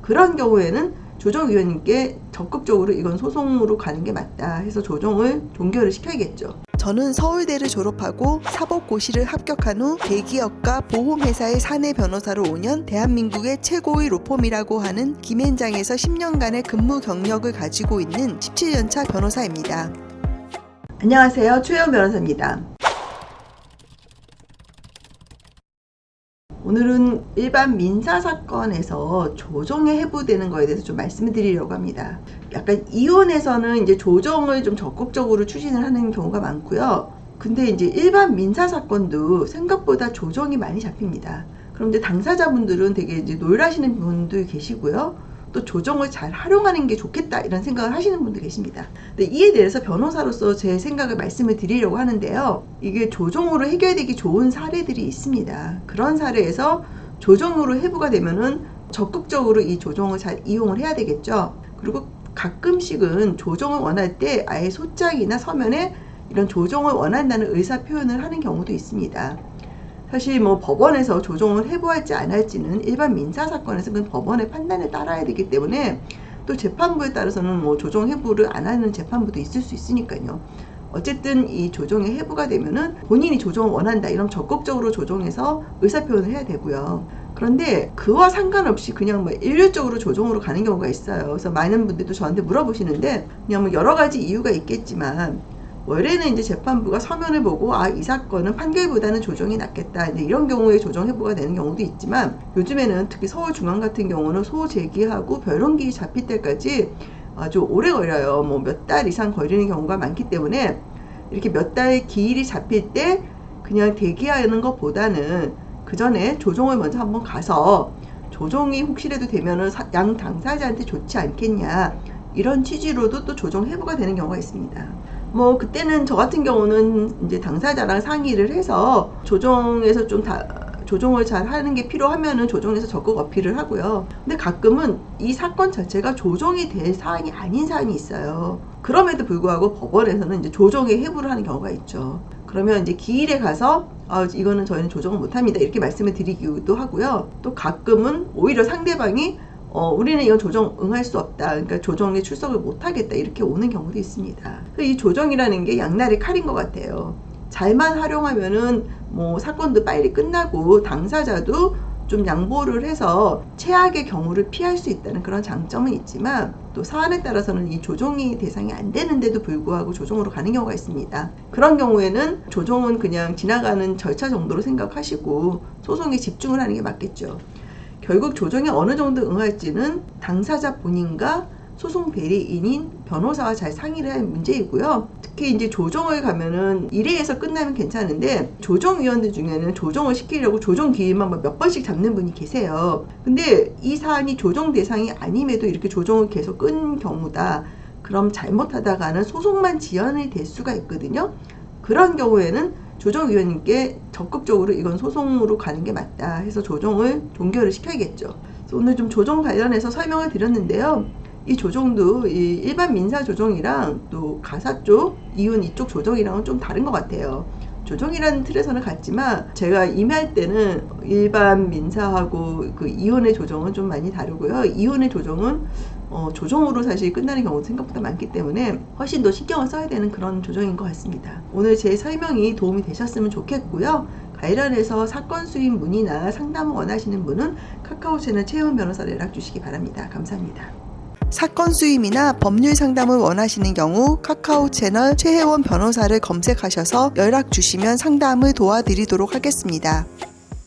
그런 경우에는 조정위원님께 적극적으로 이건 소송으로 가는 게 맞다 해서 조정을 종결을 시켜야겠죠. 저는 서울대를 졸업하고 사법고시를 합격한 후 대기업과 보험회사의 사내 변호사로 5년, 대한민국의 최고의 로펌이라고 하는 김앤장에서 10년간의 근무 경력을 가지고 있는 17년차 변호사입니다. 안녕하세요. 최혜원 변호사입니다. 오늘은 일반 민사사건에서 조정에 해부되는 거에 대해서 좀 말씀을 드리려고 합니다. 약간 이혼에서는 이제 조정을 좀 적극적으로 추진을 하는 경우가 많고요. 근데 이제 일반 민사사건도 생각보다 조정이 많이 잡힙니다. 그런데 당사자분들은 되게 이제 놀라시는 분도 계시고요. 또 조정을 잘 활용하는 게 좋겠다 이런 생각을 하시는 분도 계십니다. 근데 이에 대해서 변호사로서 제 생각을 말씀을 드리려고 하는데요. 이게 조정으로 해결되기 좋은 사례들이 있습니다. 그런 사례에서 조정으로 해부가 되면은 적극적으로 이 조정을 잘 이용을 해야 되겠죠. 그리고 가끔씩은 조정을 원할 때 아예 소장이나 서면에 이런 조정을 원한다는 의사 표현을 하는 경우도 있습니다. 사실 뭐 법원에서 조정을 해부할지 안 할지는 일반 민사사건에서 그 법원의 판단에 따라야 되기 때문에 또 재판부에 따라서는 뭐 조정 해부를 안 하는 재판부도 있을 수 있으니까요. 어쨌든 이 조정의 해부가 되면은 본인이 조정을 원한다 이러면 적극적으로 조정해서 의사표현을 해야 되고요. 그런데 그와 상관없이 그냥 뭐 일률적으로 조정으로 가는 경우가 있어요. 그래서 많은 분들도 저한테 물어보시는데 그냥 뭐 여러 가지 이유가 있겠지만 원래는 이제 재판부가 서면을 보고 이 사건은 판결보다는 조정이 낫겠다 이제 이런 경우에 조정 해부가 되는 경우도 있지만 요즘에는 특히 서울중앙 같은 경우는 소제기하고 변론기일이 잡힐 때까지 아주 오래 걸려요. 뭐 몇 달 이상 걸리는 경우가 많기 때문에 이렇게 몇 달 기일이 잡힐 때 그냥 대기하는 것보다는 그 전에 조정을 먼저 한번 가서 조정이 혹시라도 되면은 양 당사자한테 좋지 않겠냐 이런 취지로도 또 조정 해부가 되는 경우가 있습니다. 뭐 그때는 저 같은 경우는 이제 당사자랑 상의를 해서 조정에서 좀 조정을 잘 하는 게 필요하면은 조정에서 적극 어필을 하고요. 근데 가끔은 이 사건 자체가 조정이 될 사안이 아닌 사안이 있어요. 그럼에도 불구하고 법원에서는 이제 조정에 해부를 하는 경우가 있죠. 그러면 이제 기일에 가서 이거는 저희는 조정을 못합니다 이렇게 말씀을 드리기도 하고요. 또 가끔은 오히려 상대방이 우리는 이건 조정 응할 수 없다. 그러니까 조정에 출석을 못하겠다. 이렇게 오는 경우도 있습니다. 이 조정이라는 게 양날의 칼인 것 같아요. 잘만 활용하면은 뭐 사건도 빨리 끝나고 당사자도 좀 양보를 해서 최악의 경우를 피할 수 있다는 그런 장점은 있지만 또 사안에 따라서는 이 조정이 대상이 안 되는데도 불구하고 조정으로 가는 경우가 있습니다. 그런 경우에는 조정은 그냥 지나가는 절차 정도로 생각하시고 소송에 집중을 하는 게 맞겠죠. 결국 조정에 어느 정도 응할지는 당사자 본인과 소송 대리인인 변호사와 잘 상의를 할 문제이고요. 특히 이제 조정을 가면은 1회에서 끝나면 괜찮은데 조정위원들 중에는 조정을 시키려고 조정 기일만 몇 번씩 잡는 분이 계세요. 근데 이 사안이 조정 대상이 아님에도 이렇게 조정을 계속 끈 경우다. 그럼 잘못하다가는 소송만 지연이 될 수가 있거든요. 그런 경우에는 조정위원님께 적극적으로 이건 소송으로 가는 게 맞다 해서 조정을 종결을 시켜야겠죠. 그래서 오늘 좀 조정 관련해서 설명을 드렸는데요. 이 조정도 이 일반 민사 조정이랑 또 가사 쪽, 이혼 이쪽 조정이랑은 좀 다른 것 같아요. 조정이라는 틀에서는 같지만 제가 임할 때는 일반 민사하고 그 이혼의 조정은 좀 많이 다르고요. 이혼의 조정은 조정으로 사실 끝나는 경우도 생각보다 많기 때문에 훨씬 더 신경을 써야 되는 그런 조정인 것 같습니다. 오늘 제 설명이 도움이 되셨으면 좋겠고요. 관련해서 사건 수입 문의나 상담을 원하시는 분은 카카오 채널 최혜원 변호사를 연락 주시기 바랍니다. 감사합니다. 사건 수임이나 법률 상담을 원하시는 경우 카카오 채널 최혜원 변호사를 검색하셔서 연락 주시면 상담을 도와드리도록 하겠습니다.